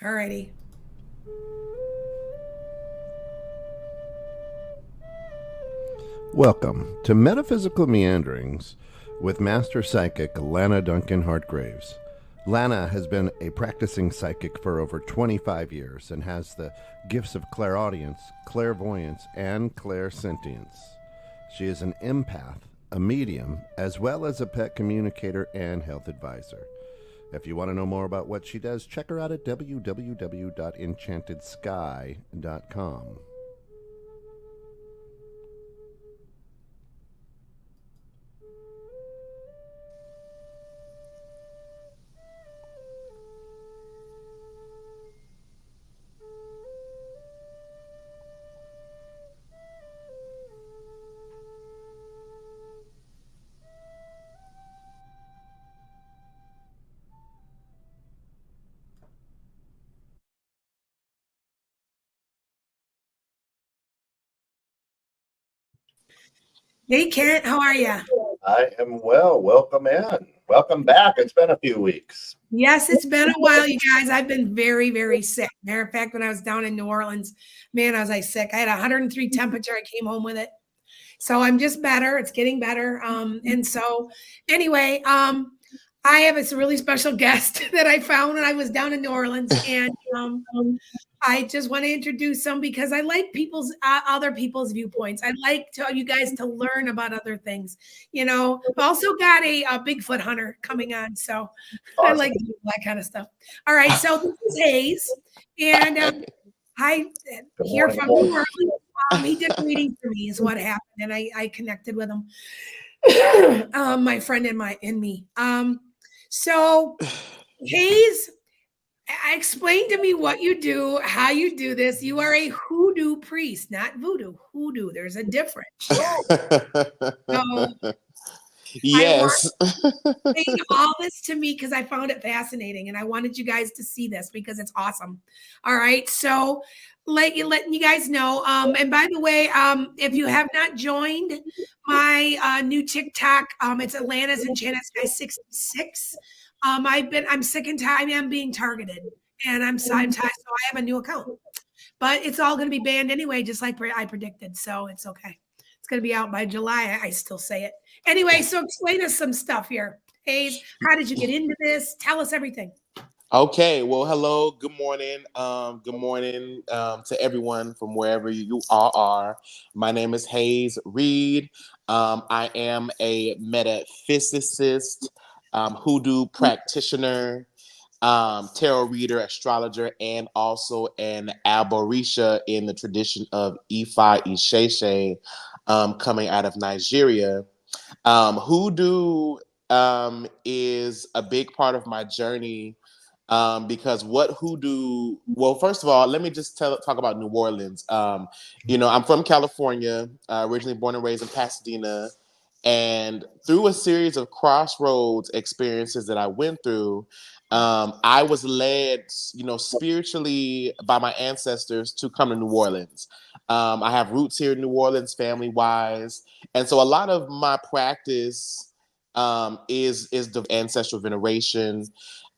Alrighty. Welcome to Metaphysical Meanderings with Master Psychic Lana Duncan Hartgraves. Lana has been a practicing psychic for over 25 years and has the gifts of clairaudience, clairvoyance, and clairsentience. She is an empath, a medium, as well as a pet communicator and health advisor. If you want to know more about what she does, check her out at www.enchantedsky.com. Hey, Kent, how are you? I am well. Welcome in. Welcome back. It's been a few weeks. Yes, it's been a while, you guys. I've been very, very sick. Matter of fact, when I was down in New Orleans, man, I was like sick. I had 103 temperature. I came home with it. So I'm just better. It's getting better. And so anyway, I have this really special guest that I found when I was down in New Orleans. And I just want to introduce them because I like other people's viewpoints. I like you guys to learn about other things. I've also got a Bigfoot hunter coming on, so awesome. I like that kind of stuff. All right, so this is Hayes, and I hear from New Orleans. He did a reading for me, is what happened, and I connected with him. My friend and me. So Hayes. Explain to me what you do, how you do this. You are a HooDoo priest, not voodoo. HooDoo. There's a difference. So, yes. Saying all this to me because I found it fascinating, and I wanted you guys to see this because it's awesome. All right, so letting you guys know. And by the way, if you have not joined my new TikTok, it's Atlanta's Enchanted Sky 66. I'm sick and tired. I'm being targeted, and I'm tired, so I have a new account. But it's all going to be banned anyway, just like I predicted. So it's okay. It's going to be out by July. I still say it anyway. So explain us some stuff here, Hayes. How did you get into this? Tell us everything. Okay. Well, hello. Good morning. Good morning to everyone from wherever you all are. My name is Hayes Reed. I am a metaphysicist, HooDoo practitioner, tarot reader, astrologer, and also an Alborisha in the tradition of Ifa Isheshe, coming out of Nigeria. HooDoo is a big part of my journey because what HooDoo, well, first of all, let me just talk about New Orleans. I'm from California, originally born and raised in Pasadena. And through a series of crossroads experiences that I went through, I was led, spiritually by my ancestors to come to New Orleans. I have roots here in New Orleans, family-wise, and so a lot of my practice is the ancestral veneration.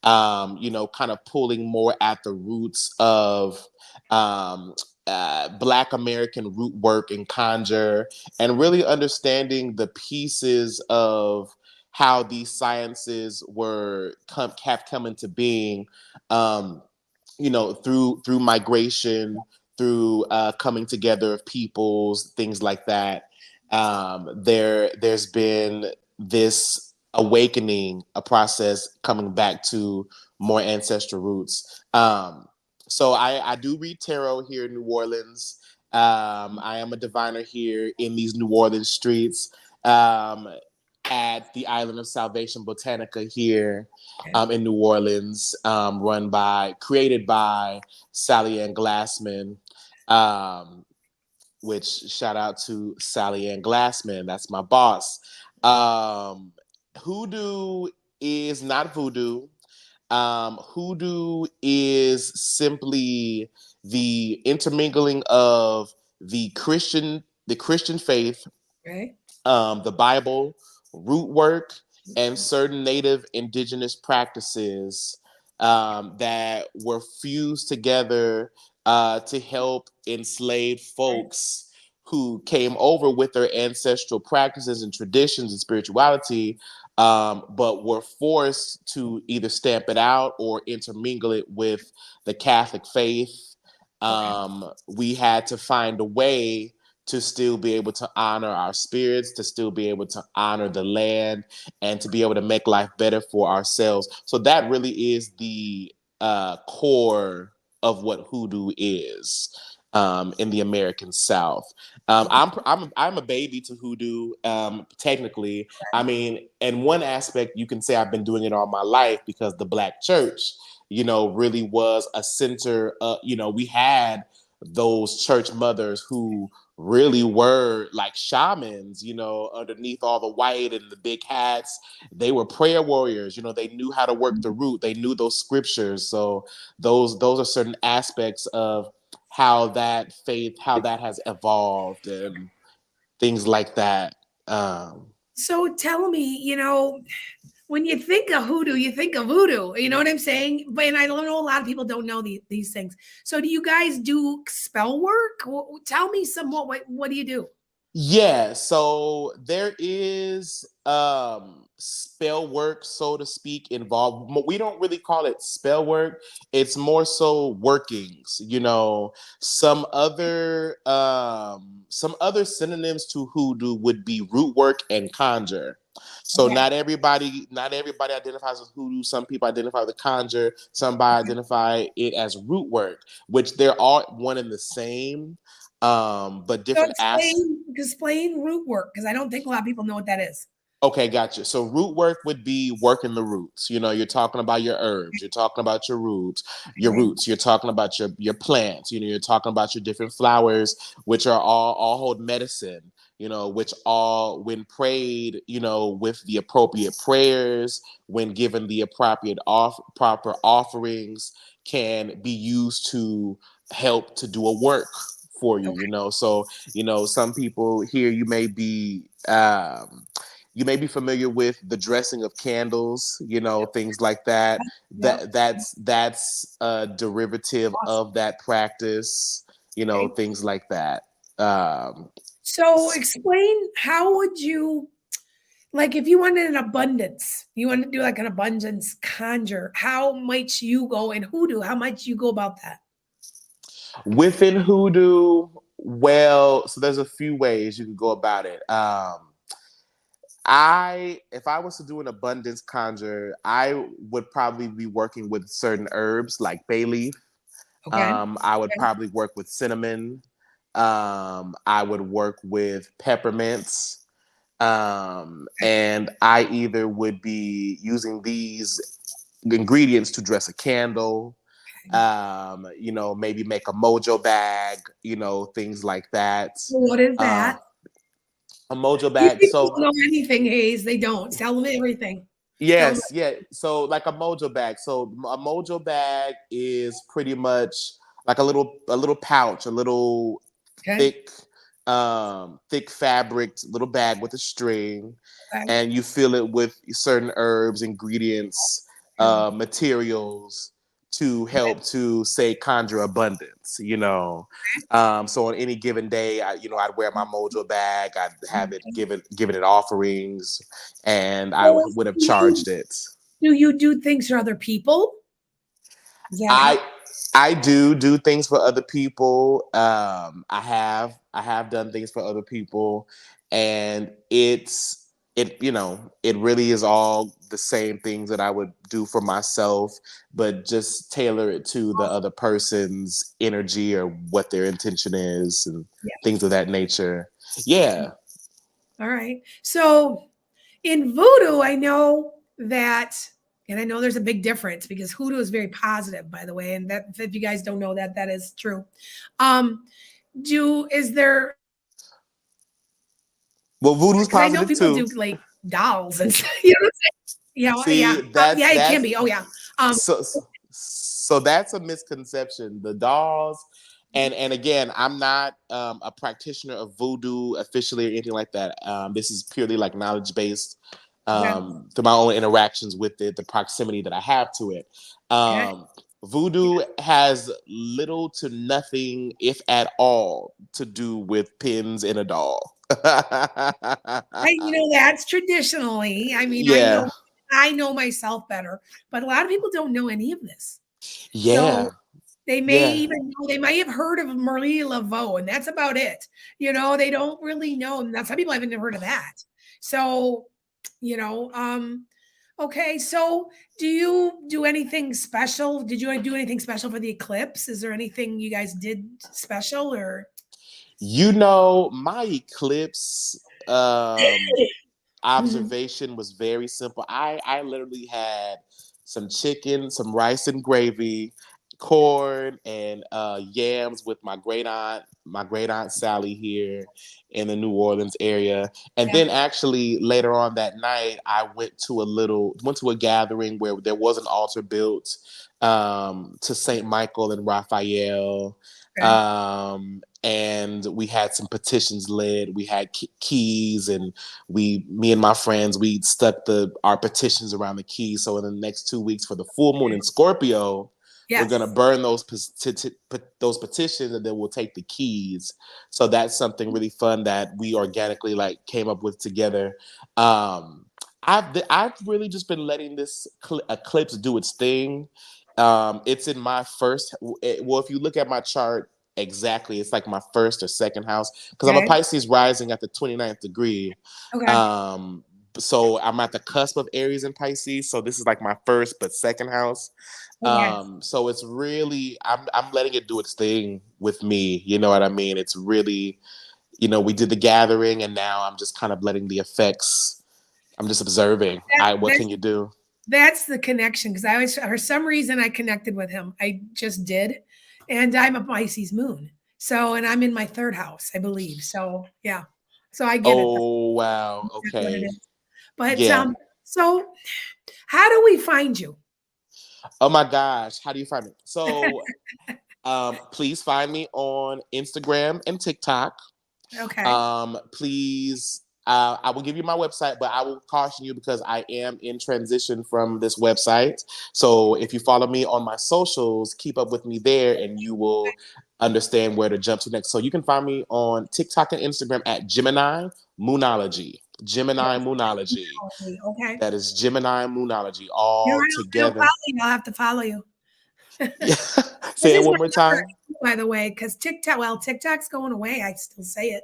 Kind of pulling more at the roots of Black American root work and conjure, and really understanding the pieces of how these sciences have come into being, through migration, through coming together of peoples, things like that. There's been this awakening, a process coming back to more ancestral roots. So I do read tarot here in New Orleans. I am a diviner here in these New Orleans streets, at the Island of Salvation Botanica here in New Orleans, created by Sally Ann Glassman, which shout out to Sally Ann Glassman. That's my boss. HooDoo is not voodoo. HooDoo is simply the intermingling of the Christian faith, Okay. the Bible, root work, and certain native indigenous practices that were fused together to help enslaved folks who came over with their ancestral practices and traditions and spirituality, but were forced to either stamp it out or intermingle it with the Catholic faith. We had to find a way to still be able to honor our spirits, to still be able to honor the land, and to be able to make life better for ourselves. So that really is the core of what hoodoo is in the American South. I'm a baby to hoodoo, technically. I mean, in one aspect, you can say I've been doing it all my life because the Black church, really was a center. We had those church mothers who really were like shamans, underneath all the white and the big hats. They were prayer warriors. They knew how to work the root. They knew those scriptures. So those are certain aspects of how that faith, how that has evolved and things like that. So tell me, when you think of hoodoo, you think of voodoo. You know what I'm saying? But and I know a lot of people don't know these things. So do you guys do spell work? Tell me somewhat. What do you do? Yeah, so there is spell work, so to speak, involved. We don't really call it spell work. It's more so workings. Some other synonyms to hoodoo would be root work and conjure. So Okay. not everybody identifies as hoodoo. Some people identify with conjure. Somebody identify it as root work, which they're all one and the same, but So different aspects. explain root work, because I don't think a lot of people know what that is. Okay, gotcha. So root work would be working the roots. You're talking about your herbs, you're talking about your roots, you're talking about your plants, you're talking about your different flowers, which are all hold medicine, which all, when prayed, with the appropriate prayers, when given the appropriate proper offerings, can be used to help to do a work for you, So, some people here, you may be familiar with the dressing of candles, things like that. Yep. That's a derivative Awesome. of that practice, Okay. things like that. So explain, how would you, like, if you wanted an abundance, you want to do like an abundance conjure, how might you go in hoodoo? How might you go about that? Within hoodoo, well, so there's a few ways you can go about it. If I was to do an abundance conjure, I would probably be working with certain herbs like bay leaf. Okay. I would probably work with cinnamon. I would work with peppermints. And I either would be using these ingredients to dress a candle, maybe make a mojo bag, things like that. What is Uh, that? a mojo These bag. people don't So know anything, Hayes. They don't. Tell them everything. Tell them. yes, yeah. So like a mojo bag. So a mojo bag is pretty much like a little pouch, a little Okay. thick, thick fabric, little bag with a string, Okay. and you fill it with certain herbs, ingredients, materials to help to say conjure abundance. So on any given day, I'd wear my mojo bag, I'd have it given it offerings, and I So would have charged it. do you do things for other people? Does that I help? I do things for other people. I have done things for other people, and it really is all the same things that I would do for myself, but just tailor it to the other person's energy or what their intention is and Yeah. things of that nature. Yeah. All right. So in voodoo, I know that, and I know there's a big difference because hoodoo is very positive, by the way. And that, if you guys don't know that, that is true. Is there, Well, voodoo's because I know positive people too. do like dolls and stuff, you know what I'm saying? See, Yeah, it can be. Oh yeah. so so that's a misconception. The dolls, and again, I'm not a practitioner of voodoo officially or anything like that. This is purely like knowledge based. Okay. through my own interactions with it, the proximity that I have to it. Okay. Voodoo has little to nothing, if at all, to do with pins in a doll. That's traditionally. I mean, Yeah, I know myself better, but a lot of people don't know any of this. yeah, So they may yeah. even know, they might have heard of Marie Laveau, and that's about it. They don't really know. Now, some people haven't heard of that. So, you know, okay. So, do you do anything special? Did you do anything special for the eclipse? Is there anything you guys did special or? My eclipse Mhm. observation was very simple. I literally had some chicken, some rice and gravy, corn, and yams with my great aunt Sally here in the New Orleans area. And Yeah. then actually later on that night, I went to a gathering where there was an altar built to Saint Michael and Raphael. Okay. And we had some petitions lit. We had keys, and me and my friends, we stuck our petitions around the keys. So in the next 2 weeks for the full moon in Scorpio, we're gonna Yes. burn those those petitions, and then we'll take the keys. So that's something really fun that we organically like came up with together. Um, I've really just been letting this eclipse do its thing. It's in my first. Well, if you look at my chart exactly, it's like my first or second house because I'm a Okay. Pisces rising at the 29th degree. Okay. Um, so I'm at the cusp of Aries and Pisces. So this is like my first but second house. Okay. So it's really I'm letting it do its thing with me. You know what I mean? It's really, we did the gathering, and now I'm just kind of letting the effects. I'm just observing. That, What that's can you do? That's the connection because I always, for some reason, I connected with him. I just did, and I'm a Pisces moon, so and I'm in my third house, I believe. So yeah, so I get it. Oh wow. That's what it Okay. is. But Yeah. so how do we find you? Oh my gosh. How do you find me? So please find me on Instagram and TikTok. Okay. Please, I will give you my website, but I will caution you because I am in transition from this website. So if you follow me on my socials, keep up with me there, and you will understand where to jump to next. So you can find me on TikTok and Instagram at Gemini Moonology. Gemini Moonology. Okay. That is Gemini Moonology, No, all I don't together. follow you. I'll have to follow you. Yeah. This Say it is my one more number, time. by the way, because TikTok's going away. I still say it.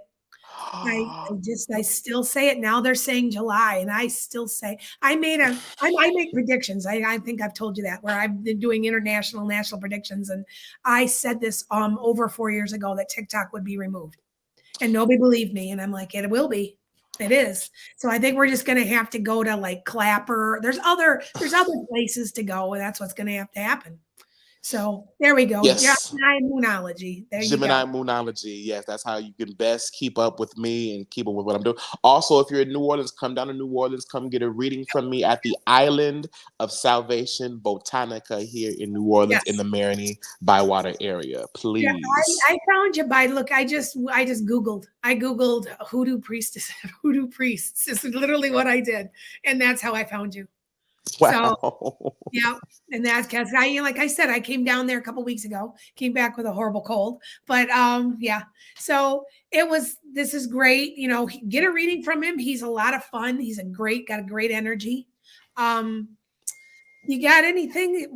I still say it now. They're saying July, and I still say I make predictions. I think I've told you that where I've been doing national predictions, and I said this over 4 years ago that TikTok would be removed, and nobody believed me, and I'm like, it will be. It is. So I think we're just going to have to go to like Clapper. There's other places to go, and that's what's going to have to happen. So there we go. Yeah, Yes. Moonology. There you Gemini go. Moonology. Yes, that's how you can best keep up with me and keep up with what I'm doing. Also, if you're in New Orleans, come down to New Orleans. Come get a reading from me at the Island of Salvation Botanica here in New Orleans in Yes. the Marigny Bywater area. Yeah, Please. I found you by look. I just Googled. I Googled hoodoo priestess, hoodoo priests. This is literally what I did, and that's how I found you. So Wow. yeah, and that's because like I said, I came down there a couple weeks ago. Came back with a horrible cold, but yeah. So it was. This is great. Get a reading from him. He's a lot of fun. Got a great energy. Um, you got anything?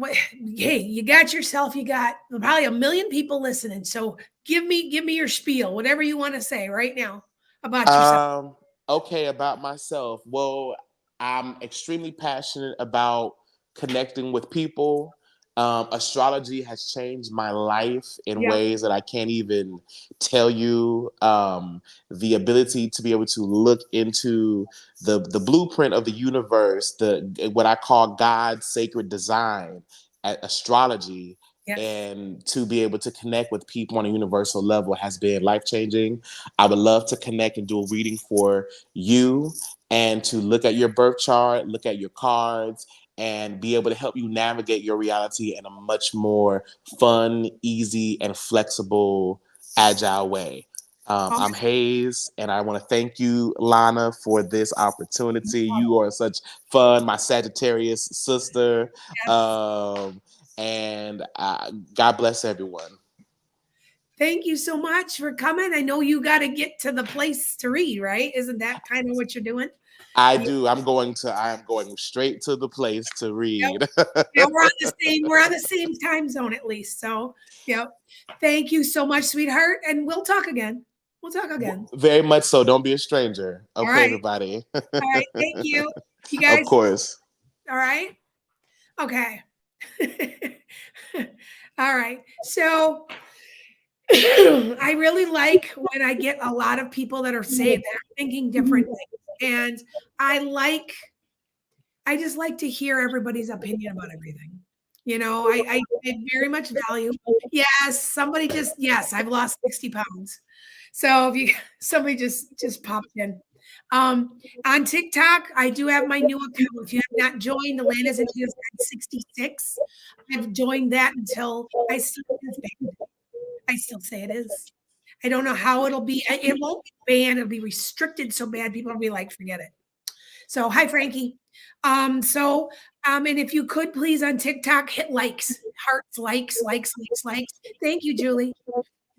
Hey, you got yourself. You got probably a million people listening. So give me your spiel, whatever you want to say right now about yourself. Um, okay, about myself. Well, I'm extremely passionate about connecting with people. Astrology has changed my life in Yeah, ways that I can't even tell you. The ability to be able to look into the blueprint of the universe, the what I call God's sacred design at astrology, yes, and to be able to connect with people on a universal level has been life changing. I would love to connect and do a reading for you and to look at your birth chart, look at your cards, and be able to help you navigate your reality in a much more fun, easy, and flexible, agile way. I'm Hayes, and I want to thank you, Lana, for this opportunity. You are such fun, my Sagittarius sister. Yes. And God bless everyone. Thank you so much for coming. I know you got to get to the place to read, right? Isn't that kind of what you're doing? I do. I am going straight to the place to read. Yeah, we're on the same time zone at least. So, yeah. Thank you so much, sweetheart. And we'll talk again. Very much so. Don't be a stranger. Okay, all right. Everybody. All right. Thank you. You guys. Of course. All right. Okay. All right. So I really like when I get a lot of people that are saying that are thinking different things. And I just like to hear everybody's opinion about everything. I very much value. Yes, I've lost 60 pounds. So if somebody just popped in. On TikTok, I do have my new account. If you have not joined, the Lana's into 66. I've joined that until I see it's banned. I still say it is. I don't know how it'll be. It won't be banned. It'll be restricted so bad people will be like, forget it. So hi, Frankie. And if you could please on TikTok hit likes, hearts, likes. Thank you, Julie.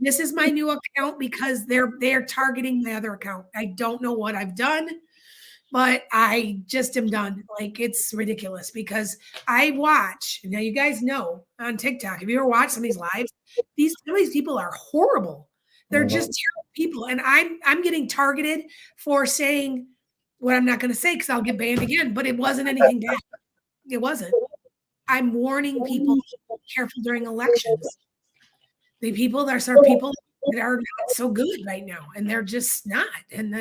This is my new account because they're targeting my other account. I don't know what I've done, but I just am done. Like, it's ridiculous because I watch. Now you guys know on TikTok, if you ever watch some of these lives, some of these people are horrible. They're just terrible people, and I'm getting targeted for saying what I'm not going to say because I'll get banned again. But it wasn't anything bad. It wasn't. I'm warning people to be careful during elections. The people that are not so good right now, and they're just not. And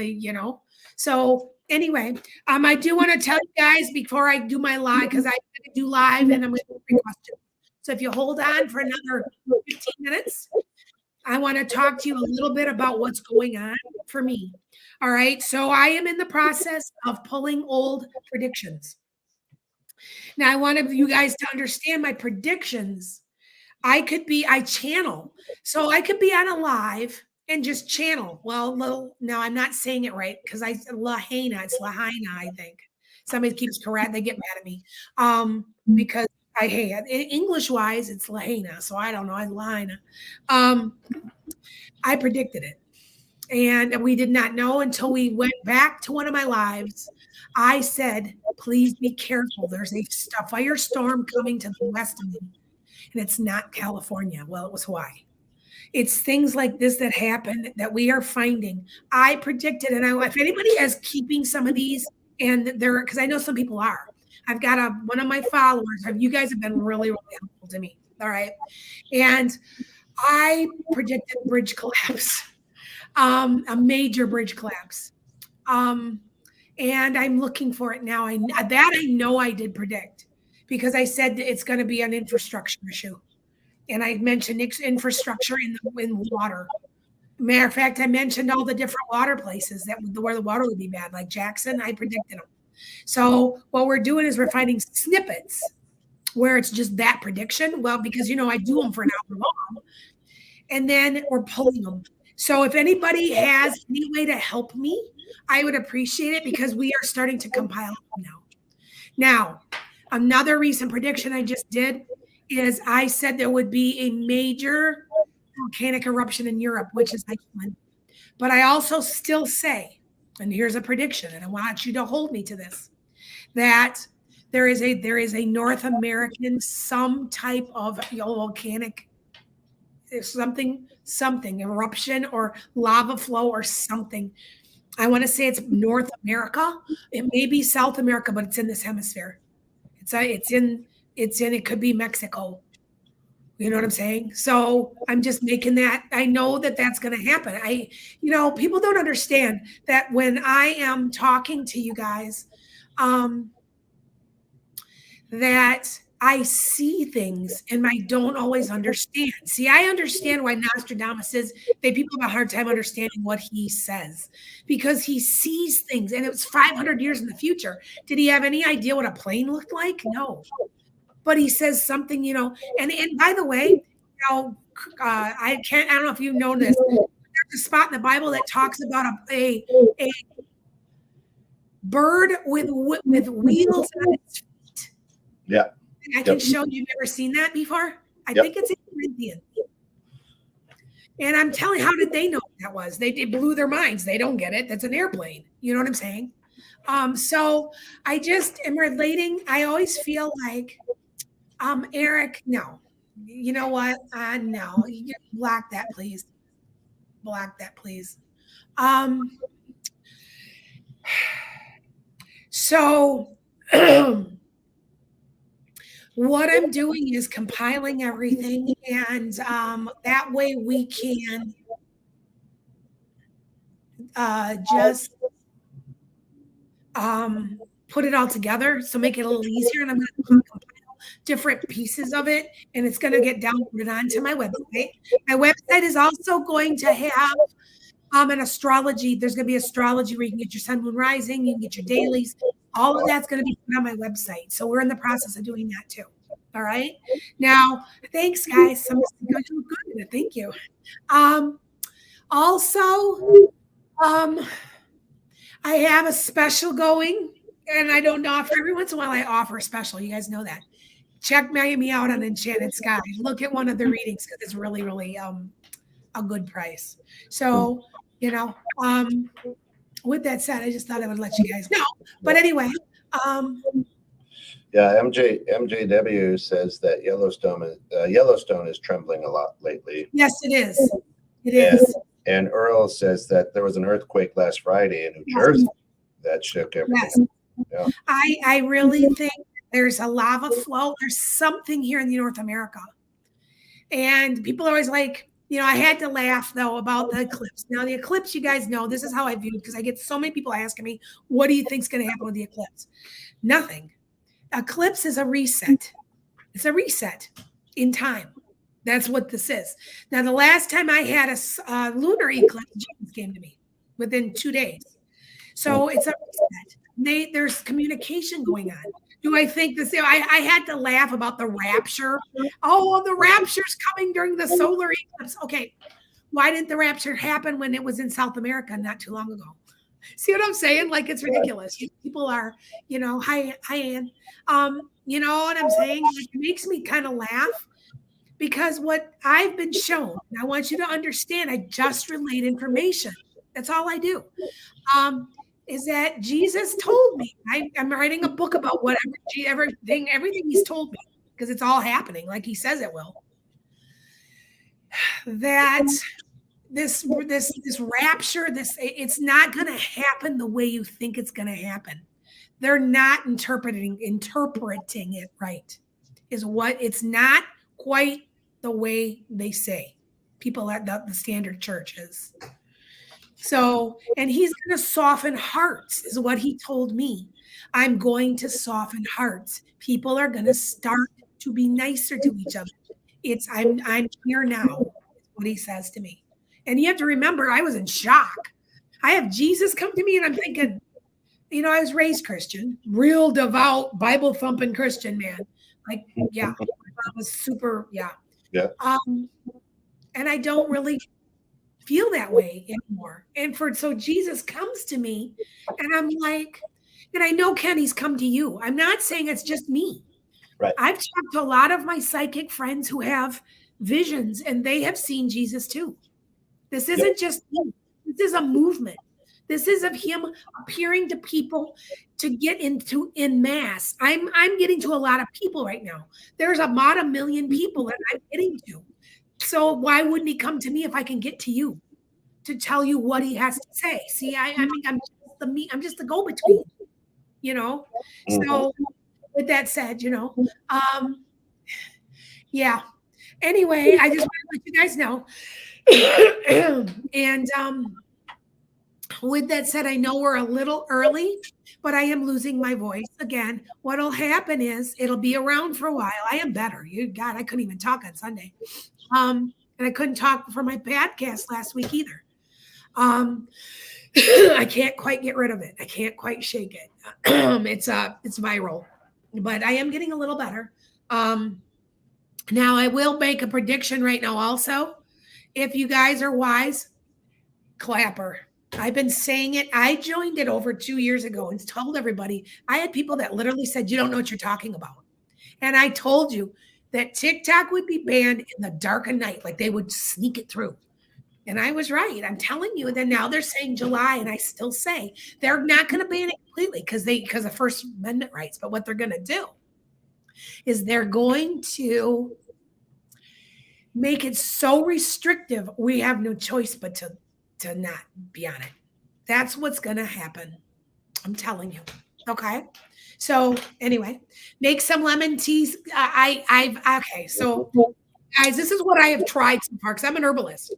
so anyway, I do want to tell you guys before I do my live, because I'm going to do live and I'm going to do questions. So if you hold on for another 15 minutes, I want to talk to you a little bit about what's going on for me. All right. So I am in the process of pulling old predictions. Now I want you guys to understand my predictions. I channel. So I could be on a live and just channel. Well, no, I'm not saying it right because it's Lahaina, I think. Somebody keeps correct. They get mad at me. Because I hate it. English wise, it's Lahaina. So I don't know. I'm Lana. I predicted it. And we did not know until we went back to one of my lives. I said, please be careful. There's a firestorm coming to the west of me. And it's not California. Well, it was Hawaii. It's things like this that happen that we are finding. I predicted, and if anybody is keeping some of these, and because I know some people are. I've got one of my followers. You guys have been really, really helpful to me. All right. And I predicted bridge collapse, a major bridge collapse. And I'm looking for it now. I know I did predict because I said it's going to be an infrastructure issue. And I mentioned infrastructure in water. Matter of fact, I mentioned all the different water places where the water would be bad, like Jackson. I predicted them. So what we're doing is we're finding snippets where it's just that prediction. Well, because, I do them for an hour long. And then we're pulling them. So if anybody has any way to help me, I would appreciate it because we are starting to compile them now. Now, another recent prediction I just did is I said there would be a major volcanic eruption in Europe, which is Iceland. But I also still say, and here's a prediction, and I want you to hold me to this, that there is a North American, some type of volcanic something eruption or lava flow or something. I want to say it's North America. It may be South America, but it's in this hemisphere. It could be Mexico. You know what I'm saying? So I'm just making that. I know that that's going to happen. People don't understand that when I am talking to you guys, that I see things and I don't always understand. See, I understand why Nostradamus people have a hard time understanding what he says because he sees things and it was 500 years in the future. Did he have any idea what a plane looked like? No. But he says something, and by the way, I don't know if you know this, there's a spot in the Bible that talks about a bird with wheels on its feet. Yeah. I can show you've never seen that before. I think it's in Corinthians. And I'm telling, how did they know what that was? They blew their minds. They don't get it. That's an airplane. You know what I'm saying? So I just am relating. I always feel like, Eric, no. You know what? No. You block that, please. Block that, please. So what I'm doing is compiling everything, and that way we can just put it all together. So make it a little easier. And I'm going to compile different pieces of it, and it's going to get downloaded onto my website. My website is also going to have an astrology. There's going to be astrology where you can get your sun, moon, rising, you can get your dailies. All of that's going to be put on my website. So we're in the process of doing that too. All right. Now, thanks, guys. I'm good at it. Thank you. Also, I have a special going, and I don't offer every once in a while. I offer a special. You guys know that. Check me out on Enchanted Sky. Look at one of the readings because it's really, really a good price. So, with that said, I just thought I would let you guys know. But anyway, yeah, MJW says that Yellowstone is trembling a lot lately. Yes, it is. It is. And Earl says that there was an earthquake last Friday in New Jersey that shook everything. Yes. Yeah. I really think there's a lava flow. There's something here in North America. And people are always like, I had to laugh, though, about the eclipse. Now, the eclipse, you guys know, this is how I view it, because I get so many people asking me, what do you think is going to happen with the eclipse? Nothing. Eclipse is a reset. It's a reset in time. That's what this is. Now, the last time I had a lunar eclipse, Jesus came to me within 2 days. So it's a reset. There's communication going on. Do I think this? I had to laugh about the rapture. Oh, the rapture's coming during the solar eclipse. Okay, why didn't the rapture happen when it was in South America not too long ago? See what I'm saying? Like, it's ridiculous. People are, hi, Ann. You know what I'm saying? It makes me kind of laugh because what I've been shown, and I want you to understand, I just relate information. That's all I do. Is that Jesus told me. I'm writing a book about everything he's told me, because it's all happening like he says it will. That this rapture, it's not going to happen the way you think it's going to happen. They're not interpreting it right. It's not quite the way they say. People at the standard churches. So, and he's going to soften hearts, is what he told me. I'm going to soften hearts. People are going to start to be nicer to each other. I'm here now, is what he says to me. And you have to remember, I was in shock. I have Jesus come to me, and I'm thinking, I was raised Christian, real devout, Bible thumping Christian man. Like, yeah, I was super, yeah. Yeah. And I don't really feel that way anymore. And so Jesus comes to me, and I'm like, and I know Kenny's come to you. I'm not saying it's just me. Right. I've talked to a lot of my psychic friends who have visions, and they have seen Jesus too. This isn't just me. This is a movement. This is of him appearing to people to get into in mass. I'm getting to a lot of people right now. There's about 1 million people that I'm getting to. So why wouldn't he come to me if I can get to you to tell you what he has to say? See, I'm just the go-between, Mm-hmm. So with that said, yeah. Anyway, I just want to let you guys know. And with that said, I know we're a little early, but I am losing my voice again. What'll happen is it'll be around for a while. I am better. God, I couldn't even talk on Sunday. And I couldn't talk for my podcast last week either. I can't quite get rid of it. I can't quite shake it. It's viral, but I am getting a little better. Now I will make a prediction right now also. If you guys are wise, Clapper. I've been saying it. I joined it over 2 years ago and told everybody. I had people that literally said, you don't know what you're talking about. And I told you that TikTok would be banned in the dark of night, like they would sneak it through. And I was right. I'm telling you. And then now they're saying July, and I still say they're not going to ban it completely because of First Amendment rights. But what they're going to do is they're going to make it so restrictive we have no choice but to not be on it. That's what's going to happen. I'm telling you. Okay. So anyway, make some lemon teas. Okay. So guys, this is what I have tried so far because I'm an herbalist.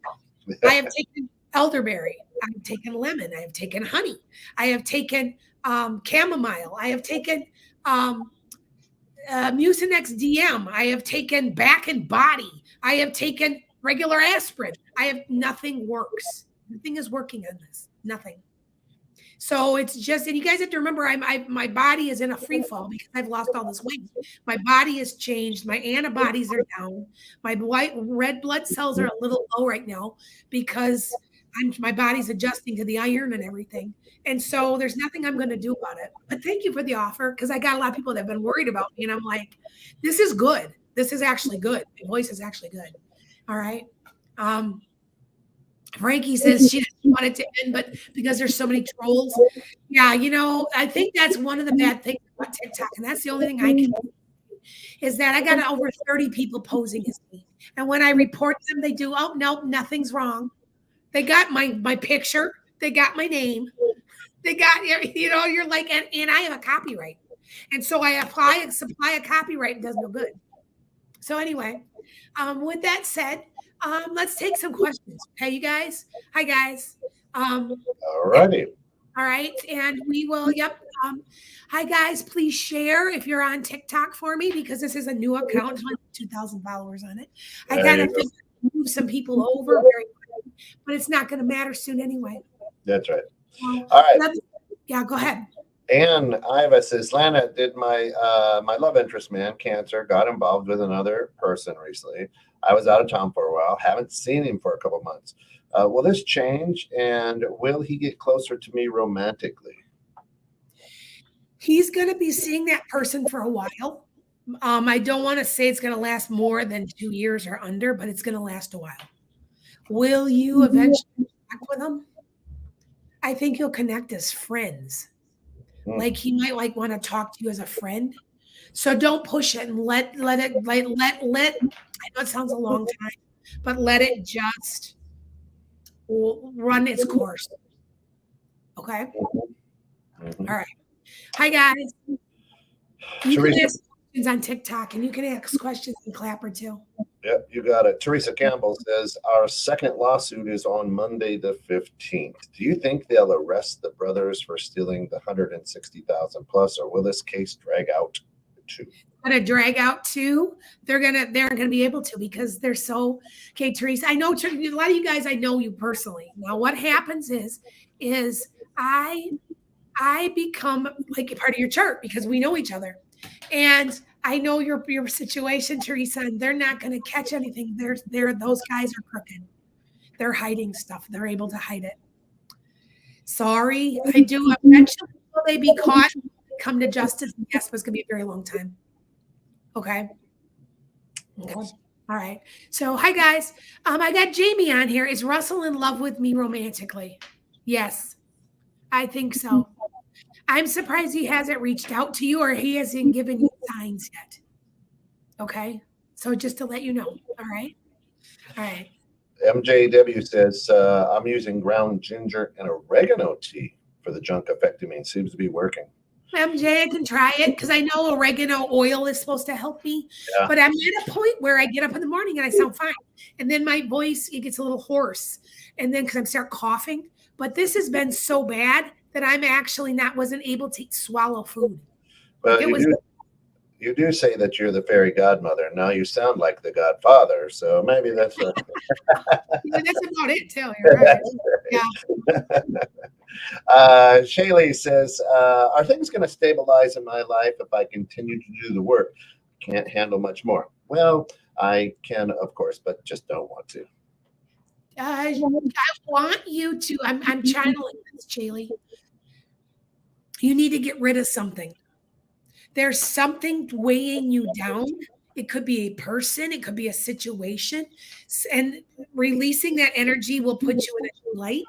I have taken elderberry. I've taken lemon. I have taken honey. I have taken chamomile. I have taken Mucinex DM. I have taken back and body. I have taken regular aspirin. Nothing works. Nothing is working on this. Nothing. So it's just, and you guys have to remember, my body is in a free fall because I've lost all this weight. My body has changed. My antibodies are down. My red blood cells are a little low right now because my body's adjusting to the iron and everything. And so there's nothing I'm going to do about it. But thank you for the offer because I got a lot of people that have been worried about me. And I'm like, this is good. This is actually good. My voice is actually good. All right. Frankie says she doesn't want it to end, but because there's so many trolls. Yeah, I think that's one of the bad things about TikTok. And that's the only thing I can do is that I got over 30 people posing as me. And when I report them, they do, oh, no, nothing's wrong. They got my picture. They got my name. They got, you're like, and I have a copyright. And so I supply a copyright and does no good. So anyway, with that said, let's take some questions. Okay, you guys? Hi, guys. All righty. All right. And we will, yep. Hi, guys. Please share if you're on TikTok for me because this is a new account. 2,000 followers on it. I kind of move some people over very quickly, but it's not going to matter soon anyway. That's right. All right. Yeah, go ahead. Ann Iva says, Lana, did my love interest man, cancer, got involved with another person recently. I was out of town for a while. Haven't seen him for a couple months. Will this change? And will he get closer to me romantically? He's going to be seeing that person for a while. I don't want to say it's going to last more than 2 years or under, but it's going to last a while. Will you eventually connect with him? I think you'll connect as friends. Like he might want to talk to you as a friend. So don't push it and let it I know it sounds a long time, but let it just run its course. Okay. All right. Hi guys. You can ask questions on TikTok and you can ask questions in Clapper too. Yep, you got it. Teresa Campbell says our second lawsuit is on Monday the 15th. Do you think they'll arrest the brothers for stealing the 160,000 plus, or will this case drag out too? Gonna drag out too. They're gonna be able to because they're so okay. Teresa, I know a lot of you guys. I know you personally. Now, what happens is I become like a part of your church because we know each other, and I know your situation, Teresa, and they're not going to catch anything. Those guys are crooked. They're hiding stuff. They're able to hide it. Sorry, I do. Eventually, will they be caught? Come to justice? Yes, but it's going to be a very long time. Okay. All right. So, hi guys. I got Jamie on here. Is Russell in love with me romantically? Yes, I think so. I'm surprised he hasn't reached out to you or he hasn't given you signs yet. Okay. So just to let you know. All right. All right. MJW says, I'm using ground ginger and oregano tea for the junk affecting me. It seems to be working. MJ, I can try it because I know oregano oil is supposed to help me. Yeah. But I'm at a point where I get up in the morning and I sound fine. And then my voice, it gets a little hoarse. And then because I start coughing. But this has been so bad that I'm actually wasn't able to swallow food. Well, you do say that you're the fairy godmother. Now you sound like the godfather. So maybe that's that's about it too. You're right. Yeah. Shaylee says, are things going to stabilize in my life if I continue to do the work? Can't handle much more. Well, I can, of course, but just don't want to. I want you to, I'm channeling this, Shaylee. You need to get rid of something. There's something weighing you down. It could be a person, it could be a situation, and releasing that energy will put you in a new light.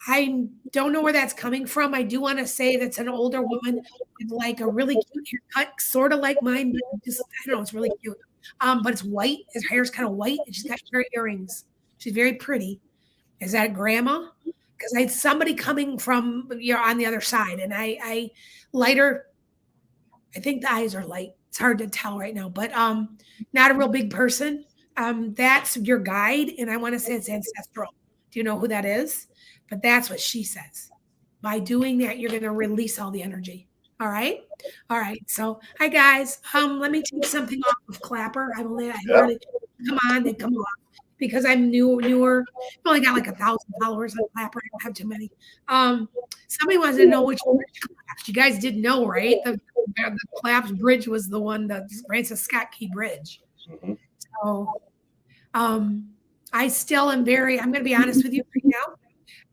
I don't know where that's coming from. I do want to say that's an older woman with like a really cute haircut, sort of like mine, but just I don't know, it's really cute. But it's white. His hair's kind of white, and she's got her earrings. She's very pretty. Is that grandma? Because I had somebody coming from on the other side, and I lighter. I think the eyes are light. It's hard to tell right now, but not a real big person. That's your guide, and I want to say it's ancestral. Do you know who that is? But that's what she says. By doing that, you're going to release all the energy. All right. All right. So, hi guys. Let me take something off of Clapper. I believe I come on, they come off because I'm newer. I've only got like 1,000 followers on Clapper. I don't have too many. Somebody wants to know which Claps. You guys did know, right? The Claps Bridge was the one, the Francis Scott Key Bridge. Mhm. So, I still am very. I'm going to be honest with you right now.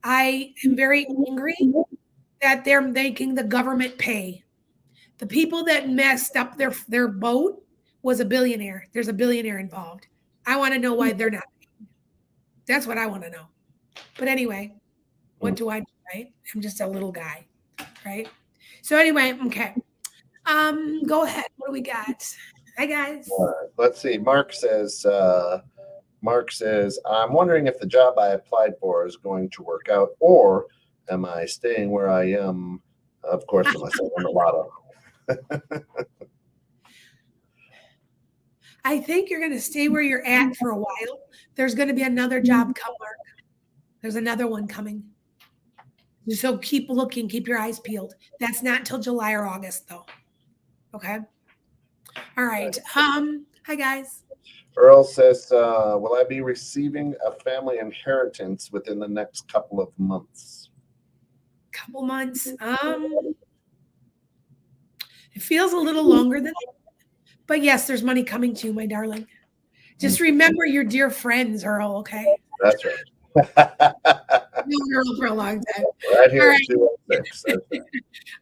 I am very angry that they're making the government pay. The people that messed up their boat was a billionaire. There's a billionaire involved. I want to know why they're not paying. That's what I want to know. But anyway, what do I do, right? I'm just a little guy, right? So anyway, okay. Go ahead. What do we got? Hi guys. Let's see. Mark says, I'm wondering if the job I applied for is going to work out, or am I staying where I am? Of course, unless I win the lotto. I think you're going to stay where you're at for a while. There's going to be another job come, Mark. There's another one coming. So keep looking, keep your eyes peeled. That's not until July or August, though. Okay. All right. Hi guys. Earl says, will I be receiving a family inheritance within the next couple of months? Couple months. It feels a little longer than that. But yes, there's money coming to you, my darling. Just remember your dear friends, Earl, okay? That's right. I've known Earl for a long time. Right here. All right. 206.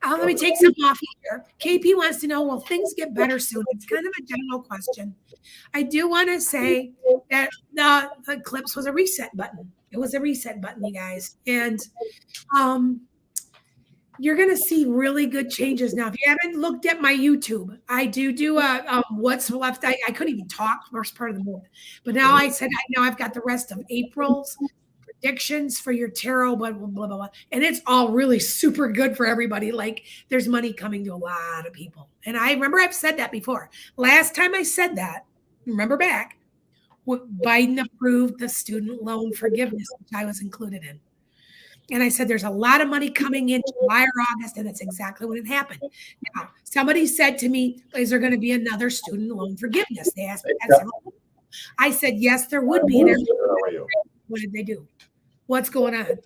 Let me take some off here. KP wants to know, will things get better soon? It's kind of a general question. I do want to say that the eclipse was a reset button. It was a reset button, you guys. And you're going to see really good changes. Now, if you haven't looked at my YouTube, I do what's left. I couldn't even talk first part of the month. But now I said, I've got the rest of April's predictions for your tarot, blah, blah, blah, blah. And it's all really super good for everybody. Like there's money coming to a lot of people. And I remember I've said that before. Last time I said that, remember back, Biden approved the student loan forgiveness, which I was included in. And I said, there's a lot of money coming in July or August, and that's exactly what had happened. Now, somebody said to me, is there going to be another student loan forgiveness? They asked me that. I said, yes, there would be. What did they do? What's going on?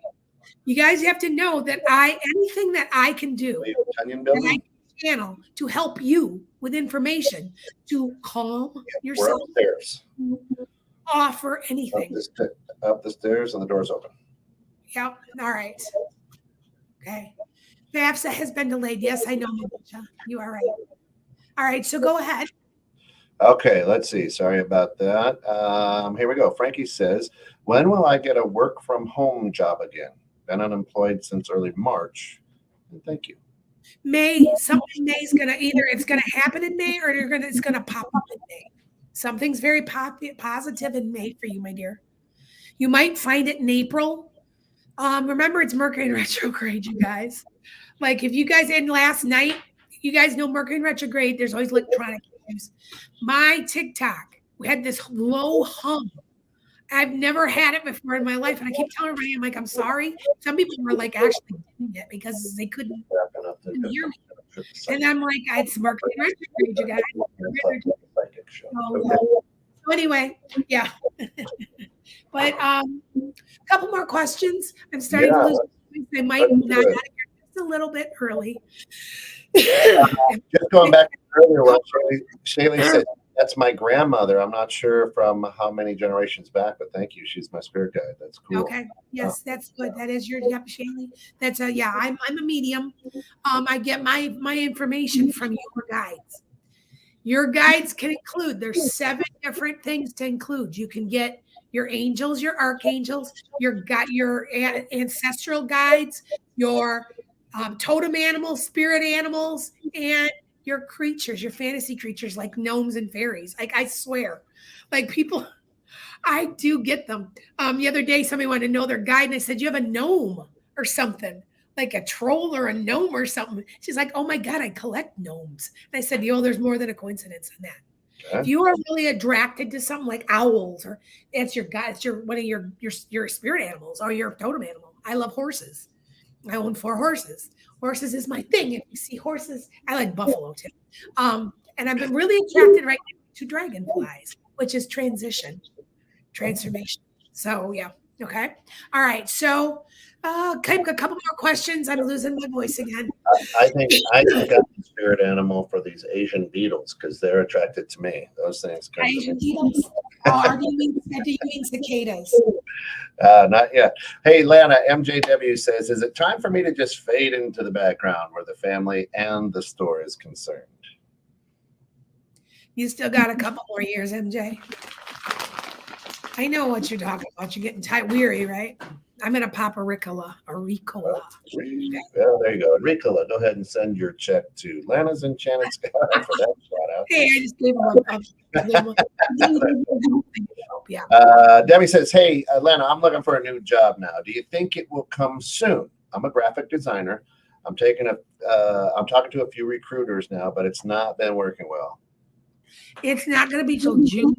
You guys have to know that anything that I can do, that I can channel to help you with information to calm yourself, offer anything. Up the stairs and the door's open. Yep. All right. Okay. FAFSA has been delayed. Yes, I know, Manisha. You are right. All right. So go ahead. Okay. Let's see. Sorry about that. Here we go. Frankie says, when will I get a work from home job again? Been unemployed since early March. And thank you. May. Something May is going to it's going to happen in May or it's going to pop up in May. Something's very positive in May for you, my dear. You might find it in April. Remember, it's Mercury in retrograde, you guys. Like if you guys last night, you guys know Mercury in retrograde, there's always electronic issues. My TikTok, we had this low hum. I've never had it before in my life. And I keep telling everybody, I'm like, I'm sorry. Some people were like actually doing it because they couldn't hear me. And I'm like, it's Mercury in retrograde, you guys. So anyway, yeah. But a couple more questions. I'm starting to lose. I might not just a little bit early. Just going back to earlier one, Shaylee said That's my grandmother. I'm not sure from how many generations back, but thank you. She's my spirit guide. That's cool. Okay. Yes, that's good. That is your Shaylee. That's a yeah. I'm a medium. I get my information from your guides. Your guides can include. There's 7 different things to include. You can get your angels, your archangels, your ancestral guides, your totem animals, spirit animals, and your creatures, your fantasy creatures like gnomes and fairies. Like I swear, like people, I do get them. The other day, somebody wanted to know their guide, and I said, "You have a gnome or something, like a troll or a gnome or something." She's like, "Oh my god, I collect gnomes." And I said, "Yo, there's more than a coincidence in that. Okay. If you are really attracted to something like owls, or it's your guide, it's one of your spirit animals or your totem animal. I love horses. I own 4 horses. Horses is my thing. If you see horses, I like buffalo too. And I've been really attracted right now to dragonflies, which is transformation. So yeah. Okay. All right. So a couple more questions. I'm losing my voice again. I think I'm the spirit animal for these Asian beetles because they're attracted to me. Those things come Asian to me. beetles? Oh, do you mean cicadas? Not yet. Hey, Lana, MJW says, is it time for me to just fade into the background where the family and the store is concerned? You still got a couple more years, MJ. I know what you're talking about. You're getting weary, right? I'm going to pop a Ricola. Well, there you go. Ricola, go ahead and send your check to Lana's Enchanted Sky for that shout out. Hey, I just gave him yeah. Debbie says, hey, Lana, I'm looking for a new job now. Do you think it will come soon? I'm a graphic designer. I'm talking to a few recruiters now, but it's not been working well. It's not going to be till June,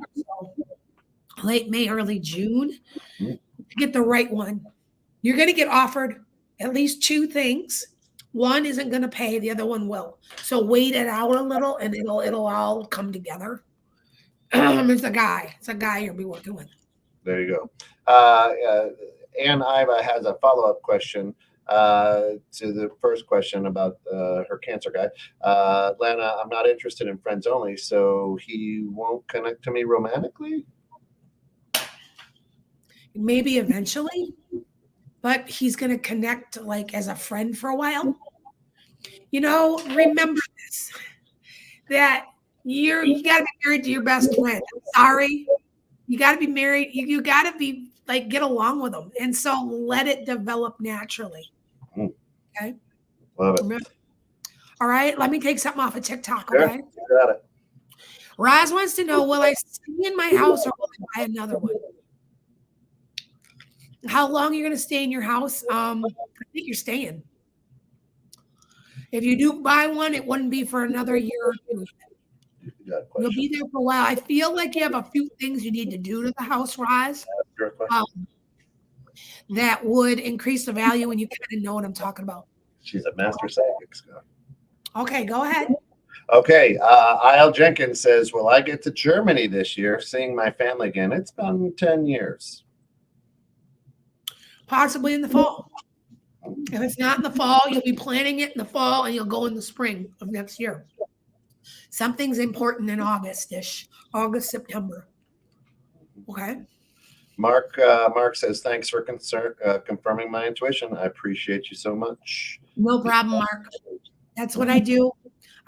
late May, early June, to get the right one. You're going to get offered at least 2 things. One isn't going to pay, the other one will. So wait it out a little, and it'll all come together. It's a guy you'll be working with. There you go. Ann Iva has a follow-up question to the first question about her cancer guy. Lana, I'm not interested in friends only, so he won't connect to me romantically? Maybe eventually, but he's going to connect like as a friend for a while. Remember this, that you got to be married to your best friend. I'm sorry. You got to be married. You got to be like, get along with them. And so let it develop naturally. Okay. Love it. All right. Let me take something off of TikTok. Sure. Okay. You got it. Roz wants to know, will I stay in my house or will I buy another one? How long are you going to stay in your house? I think you're staying. If you do buy one, it wouldn't be for another year or 2. You'll be there for a while. I feel like you have a few things you need to do to the house, Roz, that would increase the value, and you kind of know what I'm talking about. She's a master psychic, Scott. Okay, go ahead. Okay, I.L. Jenkins says, will I get to Germany this year, seeing my family again? It's been 10 years. Possibly in the fall. If it's not in the fall, you'll be planning it in the fall, and you'll go in the spring of next year. Something's important in August-ish, August, September. Okay. Mark says, thanks for confirming my intuition. I appreciate you so much. No problem, Mark. That's what I do.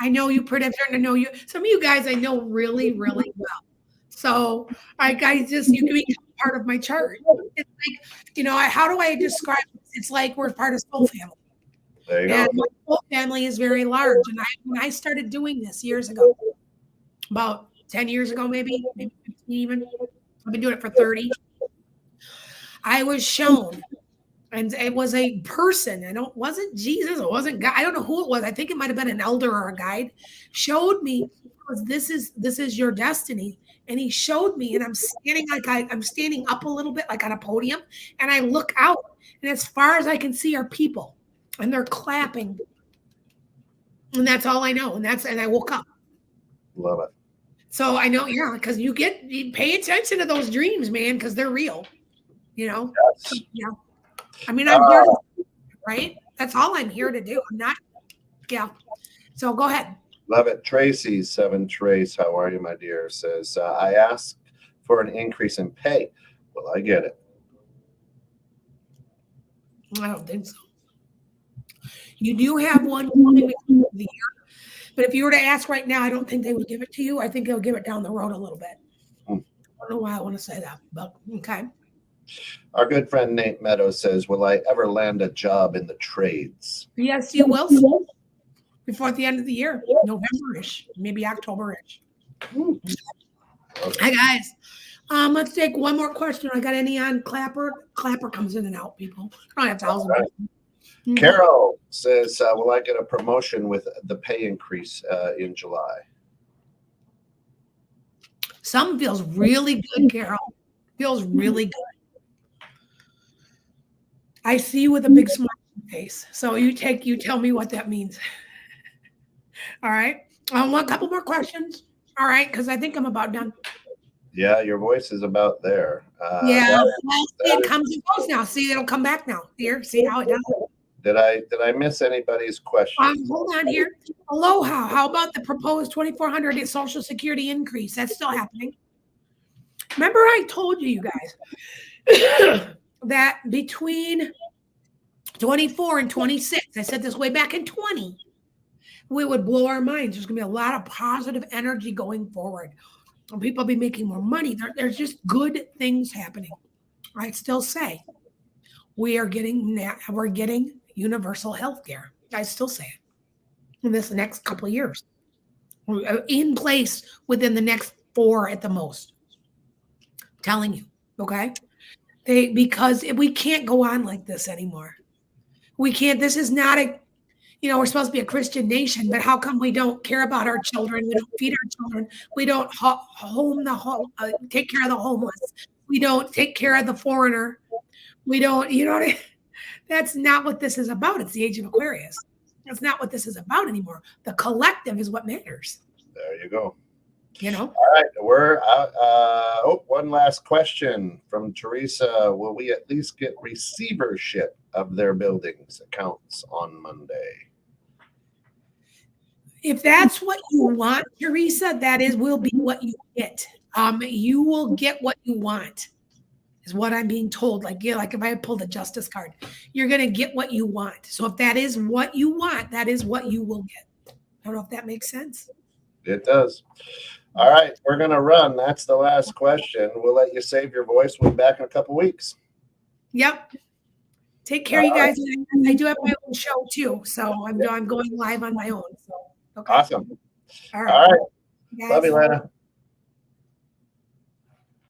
I know you predict, and I know you. Some of you guys I know really, really well. So you can become part of my chart. It's like, how do I describe it? It's like we're part of soul family. There you and go. my soul family is very large. And when I started doing this years ago, about 10 years ago, maybe 15 even. I've been doing it for 30. I was shown, and it was a person, and it wasn't Jesus, it wasn't God. I don't know who it was. I think it might have been an elder or a guide. Showed me, because this is your destiny. And he showed me, and I'm standing I'm standing up a little bit, like on a podium, and I look out, and as far as I can see are people, and they're clapping, and that's all I know. And I woke up. Love it. So I know, yeah, because you pay attention to those dreams, man, because they're real. Yes. So, yeah. I mean, I'm here, right? That's all I'm here to do. I'm not, yeah. So go ahead. Love it. Tracy, 7 Trace, how are you, my dear? Says, I asked for an increase in pay. Will I get it? I don't think so. You do have one coming before the end of the year, but if you were to ask right now, I don't think they would give it to you. I think they'll give it down the road a little bit. I don't know why I want to say that, but okay. Our good friend Nate Meadows says, will I ever land a job in the trades? Yes, you will. Before the end of the year, November-ish, maybe October-ish. Hi, guys. Let's take one more question. I got any on Clapper? Clapper comes in and out, people. I don't have thousands. Right. Carol says, will I get a promotion with the pay increase in July? Something feels really good, Carol. Feels really good. I see you with a big smile on your face. So you tell me what that means. All right. I want a couple more questions. All right, because I think I'm about done. Yeah, your voice is about there. Yeah, it comes and goes now. See, it'll come back now. Here, see how it does. Did I miss anybody's question? Hold on here. Aloha. How about the proposed 2,400 Social Security increase? That's still happening. Remember, I told you guys that between 24 and 26, I said this way back in 20, we would blow our minds. There's going to be a lot of positive energy going forward. People will be making more money. There's just good things happening. I still say we're getting universal health care. I still say it in this next couple of years. In place within the next 4 at the most. I'm telling you, okay? Because we can't go on like this anymore. We can't. This is not we're supposed to be a Christian nation, but how come we don't care about our children? We don't feed our children. We don't take care of the homeless. We don't take care of the foreigner. We don't, that's not what this is about. It's the age of Aquarius. That's not what this is about anymore. The collective is what matters. There you go. All right, we're out. One last question from Teresa. Will we at least get receivership of their buildings accounts on Monday? If that's what you want, Teresa, will be what you get. You will get what you want, is what I'm being told. Like if I pulled a justice card, you're going to get what you want. So if that is what you want, that is what you will get. I don't know if that makes sense. It does. All right, we're going to run. That's the last question. We'll let you save your voice. We'll be back in a couple weeks. Yep. Take care, you guys. I do have my own show too, so I'm going live on my own. So okay. Awesome. All right. Love you, Lana.